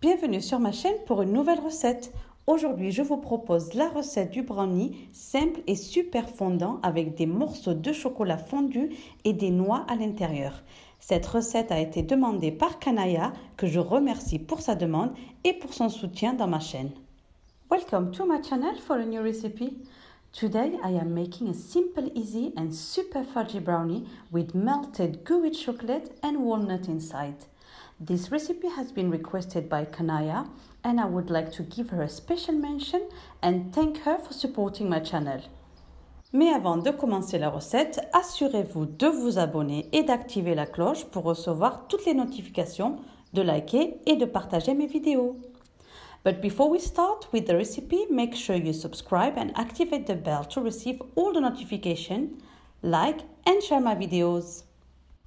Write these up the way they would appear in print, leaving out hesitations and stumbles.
Bienvenue sur ma chaîne pour une nouvelle recette. Aujourd'hui, je vous propose la recette du brownie simple et super fondant avec des morceaux de chocolat fondu et des noix à l'intérieur. Cette recette a été demandée par Kanaya, que je remercie pour sa demande et pour son soutien dans ma chaîne. Welcome to my channel for a new recipe. Today I am making a simple, easy and super fudgy brownie with melted gooey chocolate and walnut inside. This recipe has been requested by Kanaya and I would like to give her a special mention and thank her for supporting my channel. Mais avant de commencer la recette, assurez-vous de vous abonner et d'activer la cloche pour recevoir toutes les notifications, de liker et de partager mes vidéos. But before we start with the recipe, make sure you subscribe and activate the bell to receive all the notifications, like and share my videos.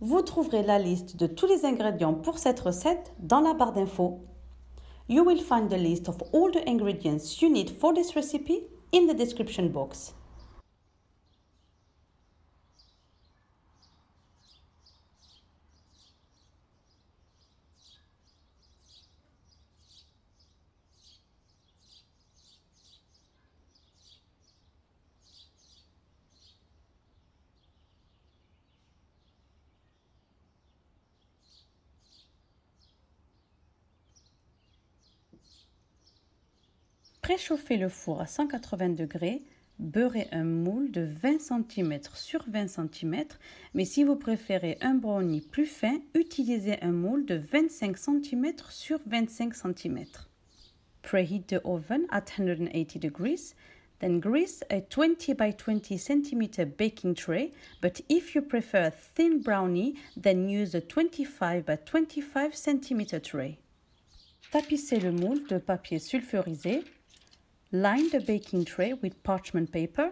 Vous trouverez la liste de tous les ingrédients pour cette recette dans la barre d'infos. You will find the list of all the ingredients you need for this recipe in the description box. Préchauffez le four à 180 degrés, beurrez un moule de 20 cm sur 20 cm, mais si vous préférez un brownie plus fin, utilisez un moule de 25 cm sur 25 cm. Preheat the oven at 180 degrees, then grease a 20 by 20 cm baking tray, but if you prefer a thin brownie, then use a 25 by 25 cm tray. Tapissez le moule de papier sulfurisé. Line the baking tray with parchment paper.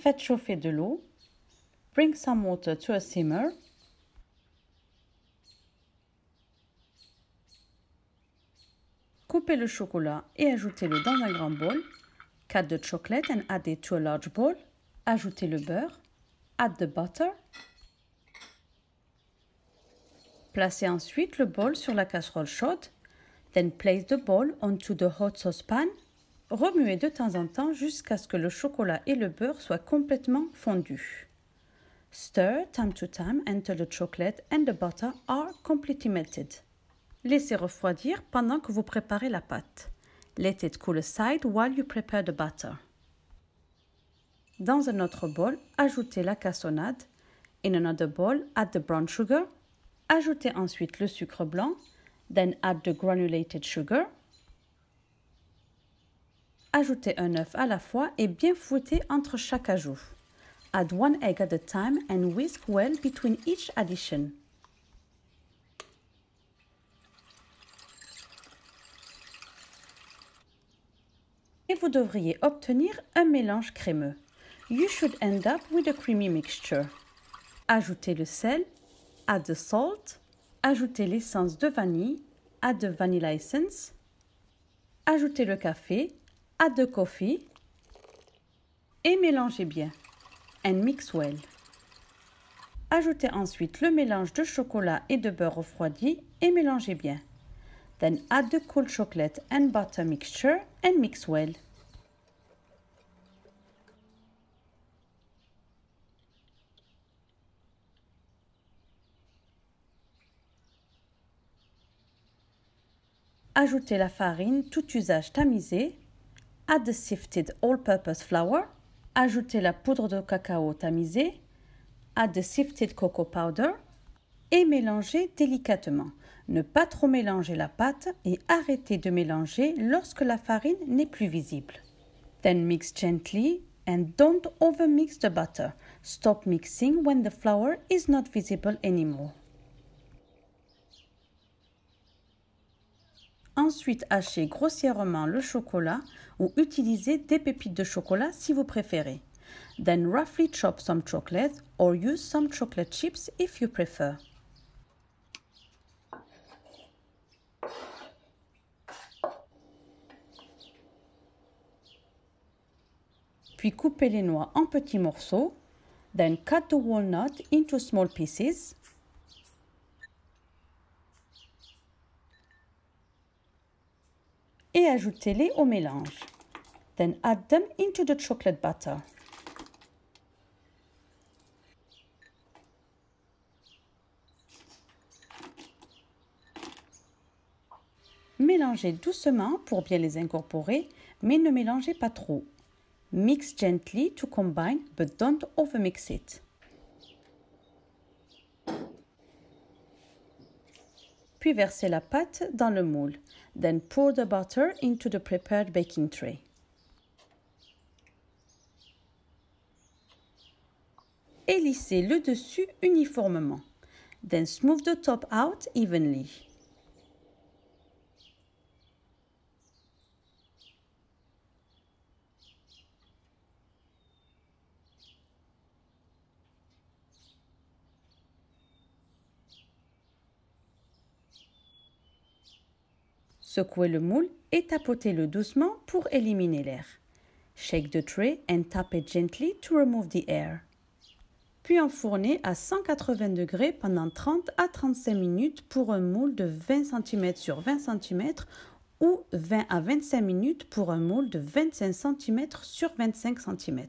Faites chauffer de l'eau. Bring some water to a simmer. Coupez le chocolat et ajoutez-le dans un grand bol. Cut the chocolate and add it to a large bowl. Ajoutez le beurre. Add the butter. Placez ensuite le bol sur la casserole chaude. Then place the bowl onto the hot saucepan. Remuez de temps en temps jusqu'à ce que le chocolat et le beurre soient complètement fondus. Stir time to time until the chocolate and the butter are completely melted. Laissez refroidir pendant que vous préparez la pâte. Let it cool aside while you prepare the butter. Dans un autre bol, ajoutez la cassonade. In another bowl, add the brown sugar. Ajoutez ensuite le sucre blanc. Then add the granulated sugar. Ajoutez un œuf à la fois et bien fouettez entre chaque ajout. Add one egg at a time and whisk well between each addition. Et vous devriez obtenir un mélange crémeux. You should end up with a creamy mixture. Ajoutez le sel, add the salt, ajoutez l'essence de vanille, add the vanilla essence, ajoutez le café, add the coffee et mélangez bien. And mix well. Ajoutez ensuite le mélange de chocolat et de beurre refroidi et mélangez bien. Then add the cold chocolate and butter mixture and mix well. Ajoutez la farine tout usage tamisée. Add the sifted all-purpose flour. Ajoutez la poudre de cacao tamisée. Add the sifted cocoa powder. Et mélangez délicatement. Ne pas trop mélanger la pâte et arrêtez de mélanger lorsque la farine n'est plus visible. Then mix gently and don't overmix the butter. Stop mixing when the flour is not visible anymore. Ensuite, hachez grossièrement le chocolat ou utilisez des pépites de chocolat si vous préférez. Then roughly chop some chocolate or use some chocolate chips if you prefer. Puis coupez les noix en petits morceaux. Then cut the walnut into small pieces. Et ajoutez-les au mélange. Then add them into the chocolate butter. Mélangez doucement pour bien les incorporer, mais ne mélangez pas trop. Mix gently to combine, but don't overmix it. Puis versez la pâte dans le moule. Then pour the butter into the prepared baking tray. Et lissez le dessus uniformément. Then smooth the top out evenly. Secouez le moule et tapotez-le doucement pour éliminer l'air. Shake the tray and tap it gently to remove the air. Puis enfournez à 180 degrés pendant 30 à 35 minutes pour un moule de 20 cm sur 20 cm ou 20 à 25 minutes pour un moule de 25 cm sur 25 cm.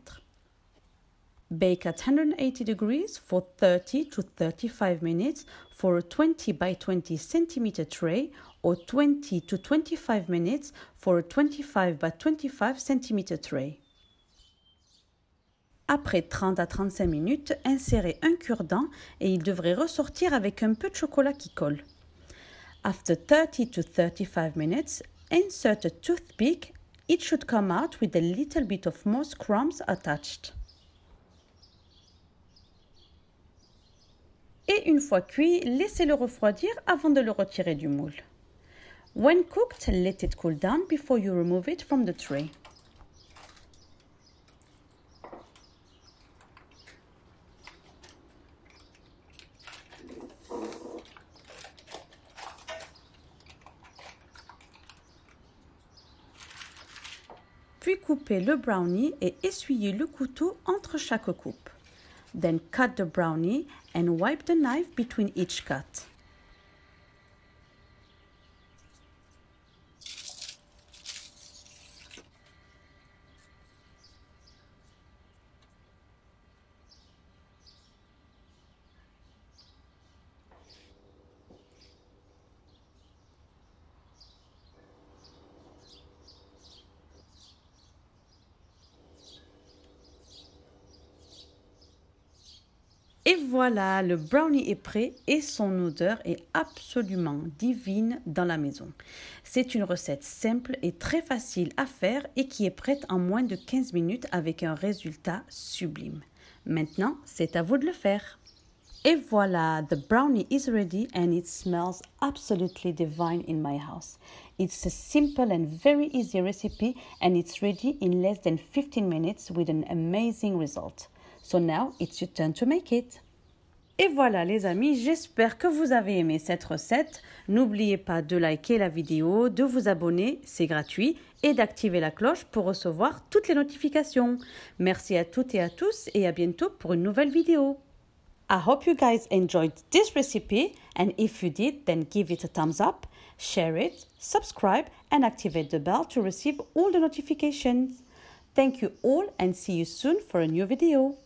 Bake at 180 degrees for 30 to 35 minutes for a 20 by 20 cm tray or 20 to 25 minutes for a 25 by 25 cm tray. Après 30 à 35 minutes, insérez un cure-dent et il devrait ressortir avec un peu de chocolat qui colle. After 30 to 35 minutes, insert a toothpick. It should come out with a little bit of moss crumbs attached. Et une fois cuit, laissez-le refroidir avant de le retirer du moule. When cooked, let it cool down before you remove it from the tray. Puis coupez le brownie et essuyez le couteau entre chaque coupe. Then cut the brownie and wipe the knife between each cut. Et voilà, le brownie est prêt et son odeur est absolument divine dans la maison. C'est une recette simple et très facile à faire et qui est prête en moins de 15 minutes avec un résultat sublime. Maintenant, c'est à vous de le faire. Et voilà, the brownie is ready and it smells absolutely divine in my house. It's a simple and very easy recipe and it's ready in less than 15 minutes with an amazing result. So now it's your turn to make it. Et voilà les amis, j'espère que vous avez aimé cette recette. N'oubliez pas de liker la vidéo, de vous abonner, c'est gratuit, et d'activer la cloche pour recevoir toutes les notifications. Merci à toutes et à tous et à bientôt pour une nouvelle vidéo. I hope you guys enjoyed this recipe and if you did, then give it a thumbs up, share it, subscribe and activate the bell to receive all the notifications. Thank you all and see you soon for a new video.